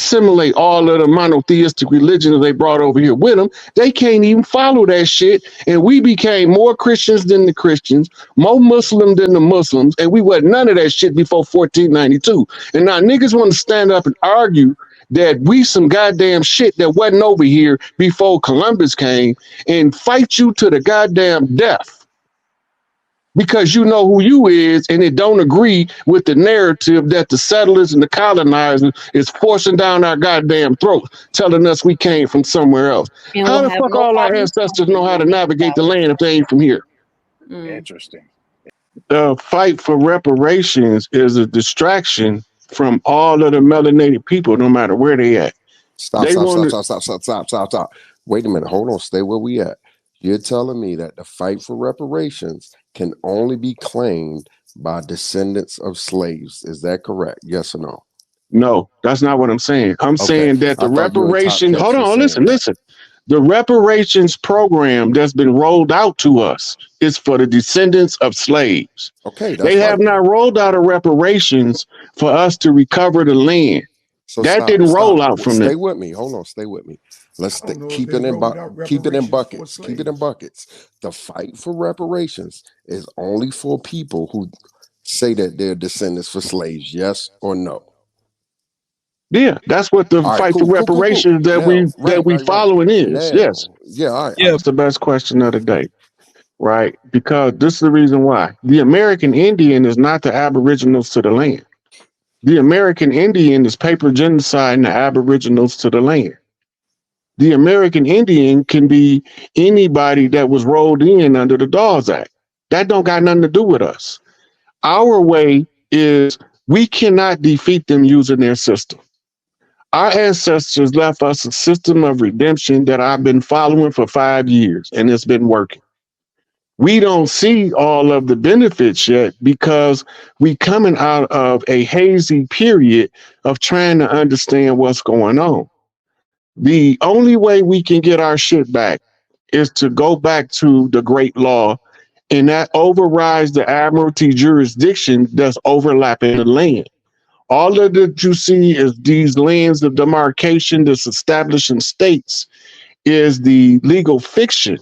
assimilate all of the monotheistic religions they brought over here with them. They can't even follow that shit. And we became more Christians than the Christians, more Muslim than the Muslims. And we wasn't none of that shit before 1492. And now niggas want to stand up and argue that we some goddamn shit that wasn't over here before Columbus came and fight you to the goddamn death. Because you know who you is, and it don't agree with the narrative that the settlers and the colonizers is forcing down our goddamn throats, telling us we came from somewhere else. And how the fuck all our ancestors know how to navigate the land if they ain't from here? Interesting. The fight for reparations is a distraction from all of the melanated people, no matter where they at. Stop. Wait a minute. Hold on. Stay where we at. You're telling me that the fight for reparations can only be claimed by descendants of slaves. Is that correct? Yes or no? No, that's not what I'm saying. I'm saying that the reparation, hold on, listen. The reparations program that's been rolled out to us is for the descendants of slaves. Okay. They have not rolled out a reparations for us to recover the land. So that didn't roll out from them. Stay with me. Hold on. Stay with me. Let's keep it in buckets. Keep it in buckets. The fight for reparations is only for people who say that they're descendants for slaves. Yes or no? Yeah, that's what the fight for reparations that we following is. Yes. Yeah. All right. Yeah, that's the best question of the day, right? Because this is the reason why the American Indian is not the aboriginals to the land. The American Indian is paper genocide the aboriginals to the land. The American Indian can be anybody that was rolled in under the Dawes Act. That don't got nothing to do with us. Our way is we cannot defeat them using their system. Our ancestors left us a system of redemption that I've been following for 5 years, and it's been working. We don't see all of the benefits yet because we coming out of a hazy period of trying to understand what's going on. The only way we can get our shit back is to go back to the great law, and that overrides the admiralty jurisdiction that's overlapping the land. All of that you see is these lands of demarcation that's establishing states is the legal fiction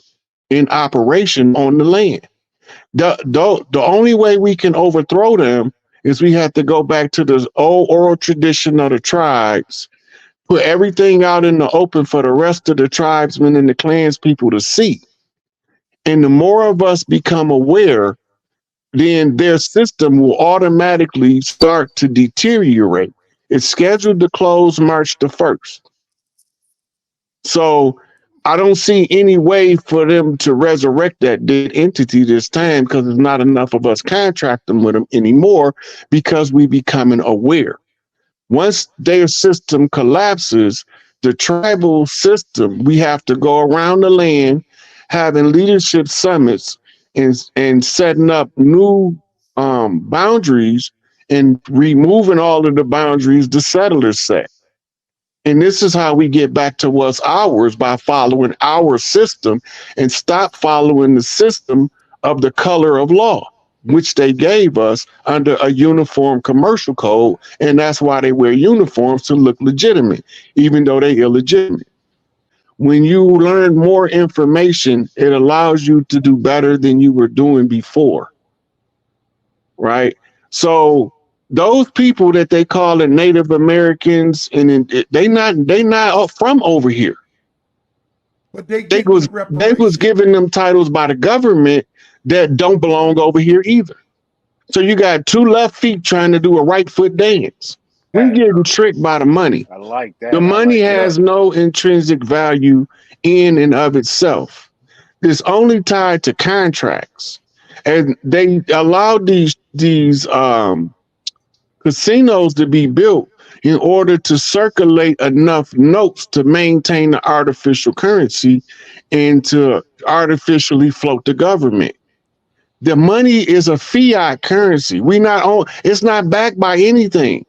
in operation on the land. The only way we can overthrow them is we have to go back to the old oral tradition of the tribes, put everything out in the open for the rest of the tribesmen and the clans people to see. And the more of us become aware, then their system will automatically start to deteriorate. It's scheduled to close March the 1st. So I don't see any way for them to resurrect that dead entity this time because there's not enough of us contracting with them anymore because we becoming aware. Once their system collapses, the tribal system, we have to go around the land having leadership summits and setting up new boundaries and removing all of the boundaries the settlers set. And this is how we get back to what's ours, by following our system and stop following the system of the color of law, which they gave us under a uniform commercial code. And that's why they wear uniforms, to look legitimate, even though they're illegitimate. When you learn more information, it allows you to do better than you were doing before, right? So those people that they call it Native Americans, and they not from over here. But they was giving them titles by the government that don't belong over here either. So you got two left feet trying to do a right foot dance. We're getting tricked by the money. I like that. The money has no intrinsic value in and of itself. It's only tied to contracts. And they allowed these casinos to be built in order to circulate enough notes to maintain the artificial currency and to artificially float the government. The money is a fiat currency. It's not backed by anything.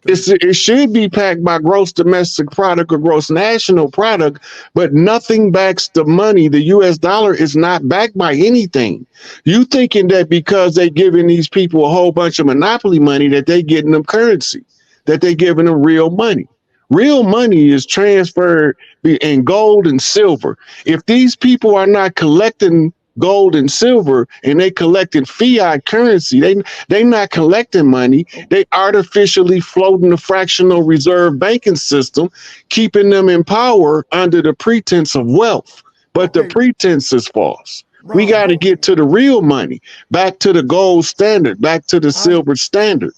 It should be backed by gross domestic product or gross national product, but nothing backs the money. The US dollar is not backed by anything. You thinking that because they giving these people a whole bunch of monopoly money that they getting them currency, that they giving them real money. Real money is transferred in gold and silver. If these people are not collecting gold and silver and they collecting fiat currency, they not collecting money. They artificially floating the fractional reserve banking system, keeping them in power under the pretense of wealth. But the pretense is false. We got to get to the real money, back to the gold standard, back to the silver standard.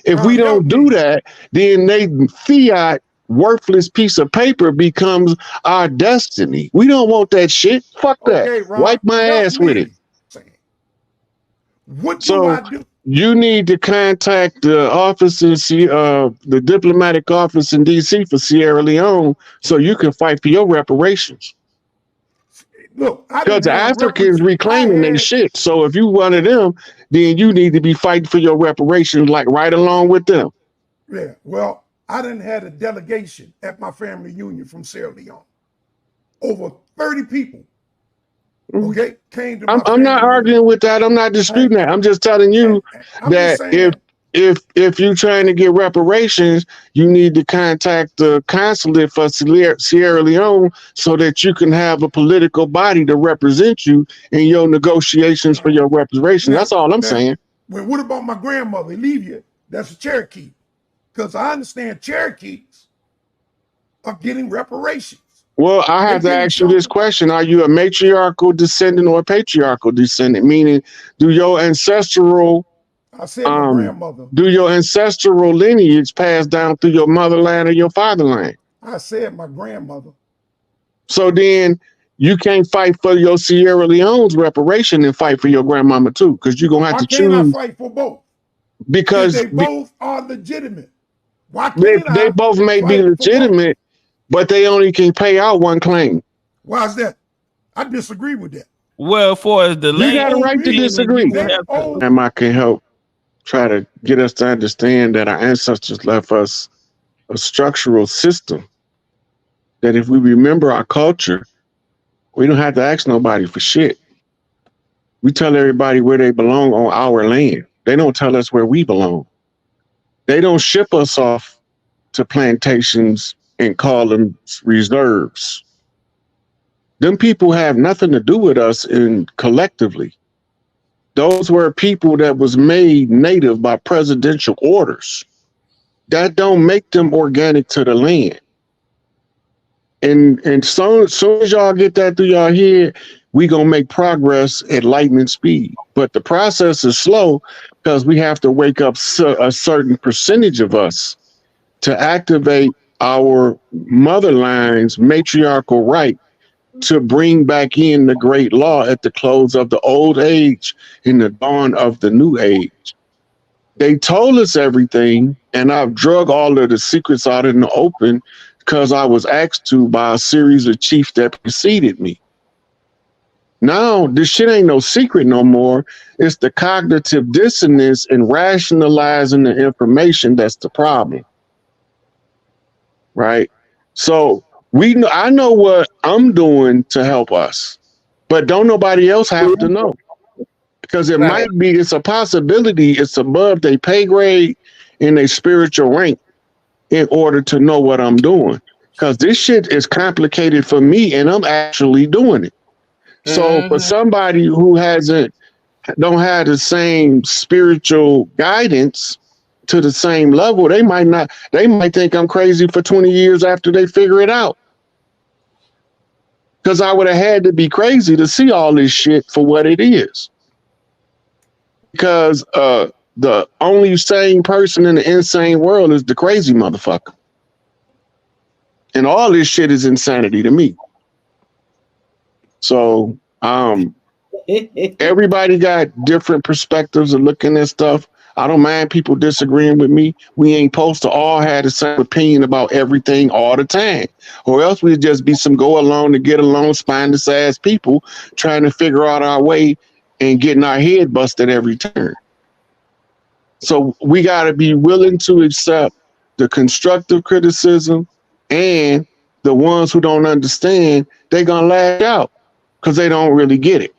If we don't do that, then fiat worthless piece of paper becomes our destiny. We don't want that shit. Fuck that. Wipe my ass with it. What do I do? You need to contact the office in the diplomatic office in DC for Sierra Leone so you can fight for your reparations. Look, because the Africans reclaiming their shit. So if you one of them, then you need to be fighting for your reparations, like right along with them. Yeah, well, I done had a delegation at my family union from Sierra Leone. Over 30 people, okay, came to my I'm not arguing with that. I'm not disputing that. I'm just telling you that if you're trying to get reparations, you need to contact the consulate for Sierra Leone so that you can have a political body to represent you in your negotiations for your reparations. That's all I'm saying. Well, what about my grandmother, Olivia? That's a Cherokee. Because I understand Cherokees are getting reparations. Well, I have to ask you this question. Are you a matriarchal descendant or a patriarchal descendant? Meaning, do your ancestral I said my grandmother. Do your ancestral lineage pass down through your motherland or your fatherland? I said my grandmother. So then you can't fight for your Sierra Leone's reparation and fight for your grandmama too, because you're gonna have to choose. Why can't I fight for both? Because they both are legitimate. Why can't they both may be legitimate, but they only can pay out one claim. Why is that? I disagree with that. Well, for as the you got a right to disagree. And I can help try to get us to understand that our ancestors left us a structural system that if we remember our culture, we don't have to ask nobody for shit. We tell everybody where they belong on our land. They don't tell us where we belong. They don't ship us off to plantations and call them reserves. Them people have nothing to do with us collectively. Those were people that was made native by presidential orders. That don't make them organic to the land. And so soon as y'all get that through y'all head, we gonna make progress at lightning speed. But the process is slow because we have to wake up a certain percentage of us to activate our motherline's matriarchal right to bring back in the great law at the close of the old age and the dawn of the new age. They told us everything, and I've drug all of the secrets out in the open because I was asked to by a series of chiefs that preceded me. Now, this shit ain't no secret no more. It's the cognitive dissonance and rationalizing the information that's the problem. Right? So I know what I'm doing to help us, but don't nobody else have to know. Because it might be, it's a possibility, it's above their pay grade and their spiritual rank in order to know what I'm doing. Because this shit is complicated for me and I'm actually doing it. So for somebody who don't have the same spiritual guidance to the same level, they might think I'm crazy for 20 years after they figure it out. Because I would have had to be crazy to see all this shit for what it is. Because the only sane person in the insane world is the crazy motherfucker. And all this shit is insanity to me. So everybody got different perspectives of looking at stuff. I don't mind people disagreeing with me. We ain't supposed to all have the same opinion about everything all the time. Or else we'd just be some go along to get along, spineless ass people trying to figure out our way and getting our head busted every turn. So we got to be willing to accept the constructive criticism, and the ones who don't understand, they're going to lash out because they don't really get it.